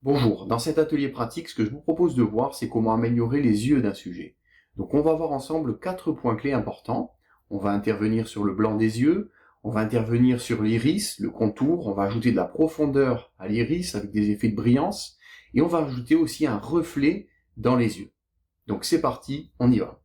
Bonjour, dans cet atelier pratique, ce que je vous propose de voir, c'est comment améliorer les yeux d'un sujet. Donc on va voir ensemble 4 points clés importants. On va intervenir sur le blanc des yeux, on va intervenir sur l'iris, le contour, on va ajouter de la profondeur à l'iris avec des effets de brillance, et on va ajouter aussi un reflet dans les yeux. Donc c'est parti, on y va.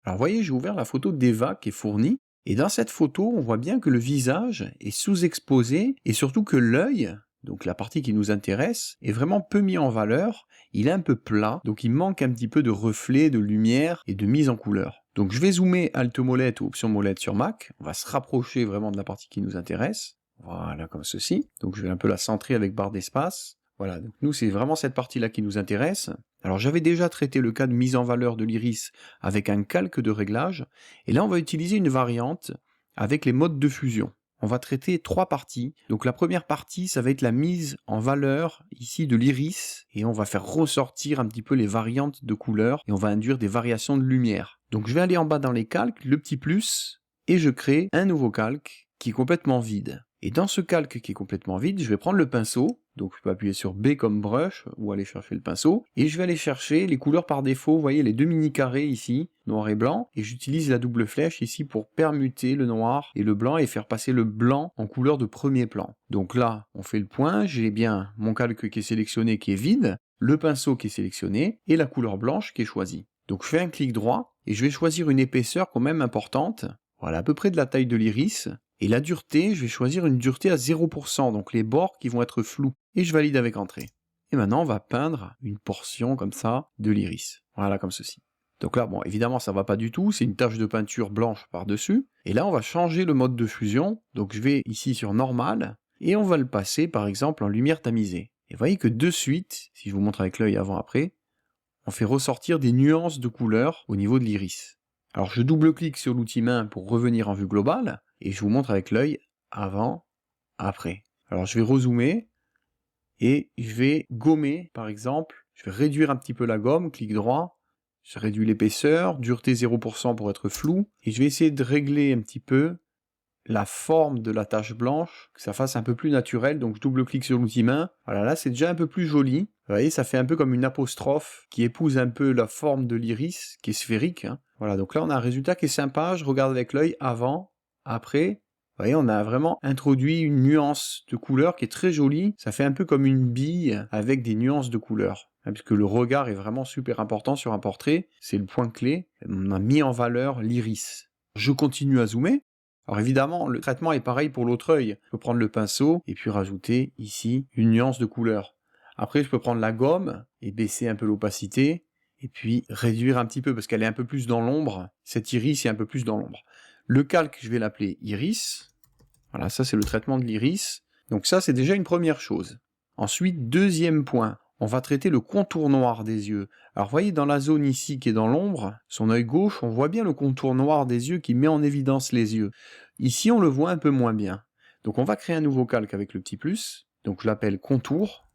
Alors vous voyez, j'ai ouvert la photo d'Eva qui est fournie, et dans cette photo, on voit bien que le visage est sous-exposé, et surtout que l'œil, donc la partie qui nous intéresse, est vraiment peu mis en valeur, il est un peu plat, donc il manque un petit peu de reflet, de lumière et de mise en couleur. Donc je vais zoomer Alt molette ou Option molette sur Mac, on va se rapprocher vraiment de la partie qui nous intéresse, voilà comme ceci, donc je vais un peu la centrer avec barre d'espace. Voilà, donc nous c'est vraiment cette partie-là qui nous intéresse. Alors j'avais déjà traité le cas de mise en valeur de l'iris avec un calque de réglage, et là on va utiliser une variante avec les modes de fusion. On va traiter 3 parties. Donc la première partie, ça va être la mise en valeur ici de l'iris, et on va faire ressortir un petit peu les variantes de couleurs, et on va induire des variations de lumière. Donc je vais aller en bas dans les calques, le petit plus, et je crée un nouveau calque qui est complètement vide. Et dans ce calque qui est complètement vide, je vais prendre le pinceau, donc je peux appuyer sur B comme brush, ou aller chercher le pinceau, et je vais aller chercher les couleurs par défaut, vous voyez les deux mini carrés ici, noir et blanc, et j'utilise la double flèche ici pour permuter le noir et le blanc et faire passer le blanc en couleur de premier plan. Donc là, on fait le point, j'ai bien mon calque qui est sélectionné qui est vide, le pinceau qui est sélectionné, et la couleur blanche qui est choisie. Donc je fais un clic droit, et je vais choisir une épaisseur quand même importante, voilà, à peu près de la taille de l'iris, et la dureté, je vais choisir une dureté à 0%, donc les bords qui vont être flous. Et je valide avec entrée. Et maintenant, on va peindre une portion comme ça de l'iris. Voilà, comme ceci. Donc là, bon, évidemment, ça va pas du tout, c'est une tache de peinture blanche par-dessus. Et là, on va changer le mode de fusion. Donc je vais ici sur normal, et on va le passer, par exemple, en lumière tamisée. Et vous voyez que de suite, si je vous montre avec l'œil avant-après, on fait ressortir des nuances de couleurs au niveau de l'iris. Alors je double-clique sur l'outil main pour revenir en vue globale, et je vous montre avec l'œil avant, après. Alors je vais rezoomer, et je vais gommer, par exemple, je vais réduire un petit peu la gomme, clic droit, je réduis l'épaisseur, dureté 0% pour être flou, et je vais essayer de régler un petit peu la forme de la tache blanche, que ça fasse un peu plus naturel, donc je double-clique sur l'outil main, voilà, là c'est déjà un peu plus joli, vous voyez, ça fait un peu comme une apostrophe qui épouse un peu la forme de l'iris, qui est sphérique, hein. Voilà, donc là on a un résultat qui est sympa, je regarde avec l'œil avant, après, vous voyez, on a vraiment introduit une nuance de couleur qui est très jolie, ça fait un peu comme une bille avec des nuances de couleur, hein, puisque le regard est vraiment super important sur un portrait, c'est le point clé, on a mis en valeur l'iris. Je continue à zoomer. Alors évidemment, le traitement est pareil pour l'autre œil. Je peux prendre le pinceau et puis rajouter ici une nuance de couleur. Après, je peux prendre la gomme et baisser un peu l'opacité, et puis réduire un petit peu, parce qu'elle est un peu plus dans l'ombre. Cet iris est un peu plus dans l'ombre. Le calque, je vais l'appeler iris. Voilà, ça c'est le traitement de l'iris. Donc ça, c'est déjà une première chose. Ensuite, deuxième point, on va traiter le contour noir des yeux. Alors vous voyez, dans la zone ici qui est dans l'ombre, son œil gauche, on voit bien le contour noir des yeux qui met en évidence les yeux. Ici, on le voit un peu moins bien. Donc on va créer un nouveau calque avec le petit plus. Donc je l'appelle contour.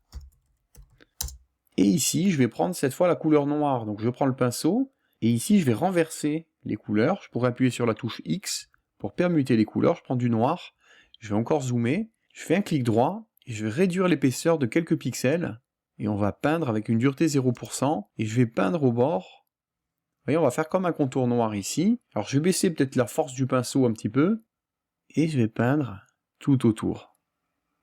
Et ici, je vais prendre cette fois la couleur noire. Donc je prends le pinceau, et ici, je vais renverser les couleurs. Je pourrais appuyer sur la touche X pour permuter les couleurs. Je prends du noir, je vais encore zoomer, je fais un clic droit, et je vais réduire l'épaisseur de quelques pixels, et on va peindre avec une dureté 0%, et je vais peindre au bord. Vous voyez, on va faire comme un contour noir ici. Alors je vais baisser peut-être la force du pinceau un petit peu, et je vais peindre tout autour.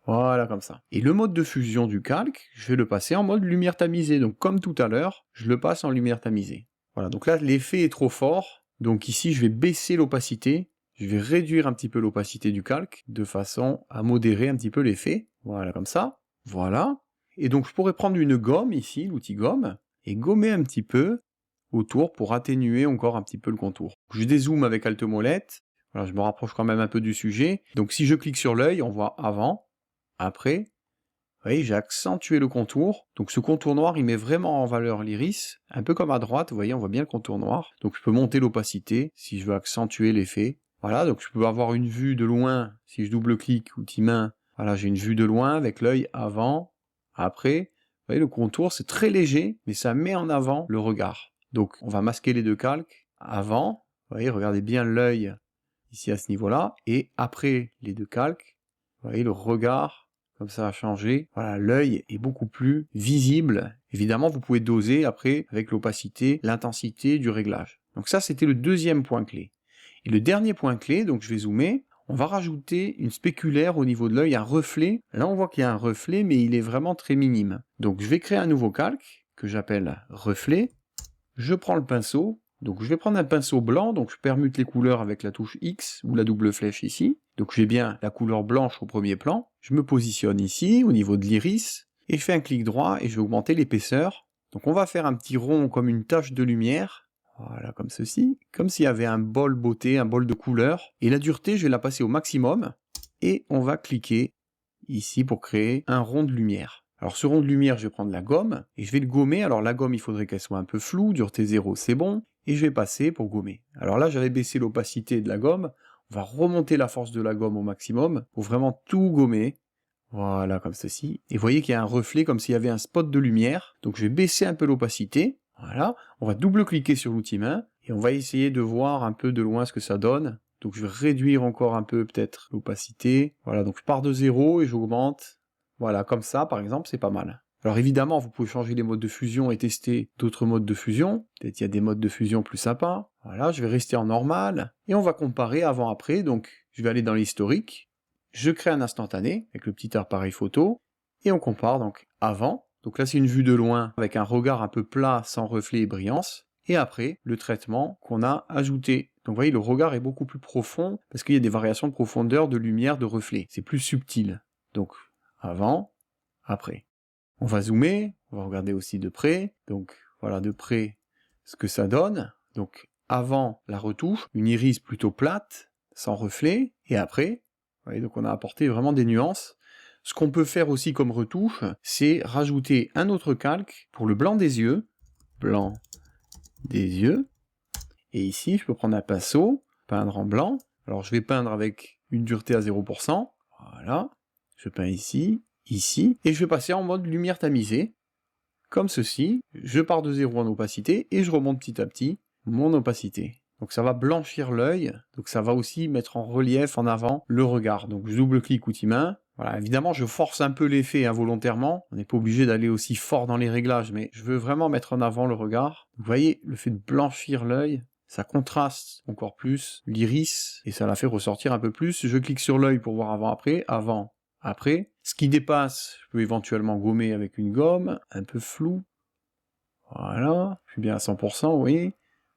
Voilà, comme ça. Et le mode de fusion du calque, je vais le passer en mode lumière tamisée. Donc comme tout à l'heure, je le passe en lumière tamisée. Voilà, donc là, l'effet est trop fort. Donc ici, je vais baisser l'opacité. Je vais réduire un petit peu l'opacité du calque, de façon à modérer un petit peu l'effet. Voilà, comme ça. Voilà. Et donc je pourrais prendre une gomme ici, l'outil gomme, et gommer un petit peu autour pour atténuer encore un petit peu le contour. Je dézoome avec Alt molette. Voilà, je me rapproche quand même un peu du sujet. Donc si je clique sur l'œil, on voit avant, après, vous voyez, j'ai accentué le contour. Donc ce contour noir, il met vraiment en valeur l'iris. Un peu comme à droite, vous voyez, on voit bien le contour noir. Donc je peux monter l'opacité si je veux accentuer l'effet. Voilà, donc je peux avoir une vue de loin. Si je double-clique, outil main, voilà, j'ai une vue de loin avec l'œil avant, après. Vous voyez, le contour, c'est très léger, mais ça met en avant le regard. Donc on va masquer les deux calques. Avant, vous voyez, regardez bien l'œil ici à ce niveau-là. Et après les deux calques, vous voyez le regard comme ça a changé. Voilà, l'œil est beaucoup plus visible. Évidemment, vous pouvez doser après avec l'opacité, l'intensité du réglage. Donc ça, c'était le deuxième point clé. Et le dernier point clé, donc je vais zoomer, on va rajouter une spéculaire au niveau de l'œil, un reflet. Là, on voit qu'il y a un reflet, mais il est vraiment très minime. Donc je vais créer un nouveau calque que j'appelle reflet. Je prends le pinceau. Donc je vais prendre un pinceau blanc, donc je permute les couleurs avec la touche X ou la double flèche ici. Donc j'ai bien la couleur blanche au premier plan. Je me positionne ici au niveau de l'iris et je fais un clic droit et je vais augmenter l'épaisseur. Donc on va faire un petit rond comme une tache de lumière. Voilà, comme ceci. Comme s'il y avait un bol beauté, un bol de couleur. Et la dureté, je vais la passer au maximum. Et on va cliquer ici pour créer un rond de lumière. Alors ce rond de lumière, je vais prendre la gomme et je vais le gommer. Alors la gomme, il faudrait qu'elle soit un peu floue, dureté 0, c'est bon. Et je vais passer pour gommer. Alors là, j'avais baissé l'opacité de la gomme. On va remonter la force de la gomme au maximum pour vraiment tout gommer. Voilà, comme ceci. Et vous voyez qu'il y a un reflet comme s'il y avait un spot de lumière. Donc je vais baisser un peu l'opacité. Voilà. On va double-cliquer sur l'outil main et on va essayer de voir un peu de loin ce que ça donne. Donc je vais réduire encore un peu peut-être l'opacité. Voilà, donc je pars de 0 et j'augmente. Voilà, comme ça par exemple, c'est pas mal. Alors évidemment, vous pouvez changer les modes de fusion et tester d'autres modes de fusion. Peut-être il y a des modes de fusion plus sympas. Voilà, je vais rester en normal. Et on va comparer avant-après. Donc je vais aller dans l'historique. Je crée un instantané avec le petit appareil photo. Et on compare donc avant. Donc là c'est une vue de loin avec un regard un peu plat sans reflet et brillance. Et après, le traitement qu'on a ajouté. Donc vous voyez, le regard est beaucoup plus profond parce qu'il y a des variations de profondeur, de lumière, de reflet. C'est plus subtil. Donc avant, après. On va zoomer, on va regarder aussi de près. Donc voilà de près ce que ça donne. Donc avant la retouche, une iris plutôt plate, sans reflet, et après, vous voyez, donc on a apporté vraiment des nuances. Ce qu'on peut faire aussi comme retouche, c'est rajouter un autre calque pour le blanc des yeux. Blanc des yeux. Et ici, je peux prendre un pinceau, peindre en blanc. Alors je vais peindre avec une dureté à 0%. Voilà. Je peins ici, ici, et je vais passer en mode lumière tamisée, comme ceci. Je pars de 0 en opacité, et je remonte petit à petit mon opacité. Donc ça va blanchir l'œil, donc ça va aussi mettre en relief, en avant, le regard. Donc je double-clique outil main. Voilà, évidemment, je force un peu l'effet involontairement. On n'est pas obligé d'aller aussi fort dans les réglages, mais je veux vraiment mettre en avant le regard. Vous voyez, le fait de blanchir l'œil, ça contraste encore plus l'iris, et ça la fait ressortir un peu plus. Je clique sur l'œil pour voir avant-après, avant, après. Ce qui dépasse, je peux éventuellement gommer avec une gomme, un peu floue. Voilà, je suis bien à 100%, vous voyez.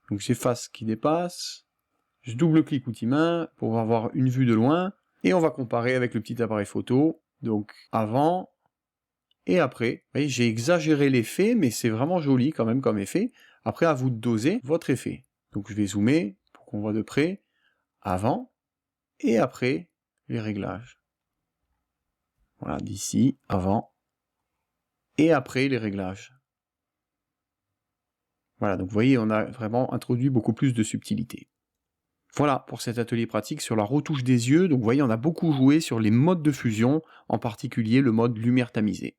Donc j'efface ce qui dépasse. Je double-clique outil main pour avoir une vue de loin. Et on va comparer avec le petit appareil photo. Donc avant et après. Vous voyez, j'ai exagéré l'effet, mais c'est vraiment joli quand même comme effet. Après, à vous de doser votre effet. Donc je vais zoomer pour qu'on voit de près. Avant et après les réglages. Voilà, d'ici, avant et après les réglages. Voilà, donc vous voyez, on a vraiment introduit beaucoup plus de subtilité. Voilà pour cet atelier pratique sur la retouche des yeux. Donc vous voyez, on a beaucoup joué sur les modes de fusion, en particulier le mode lumière tamisée.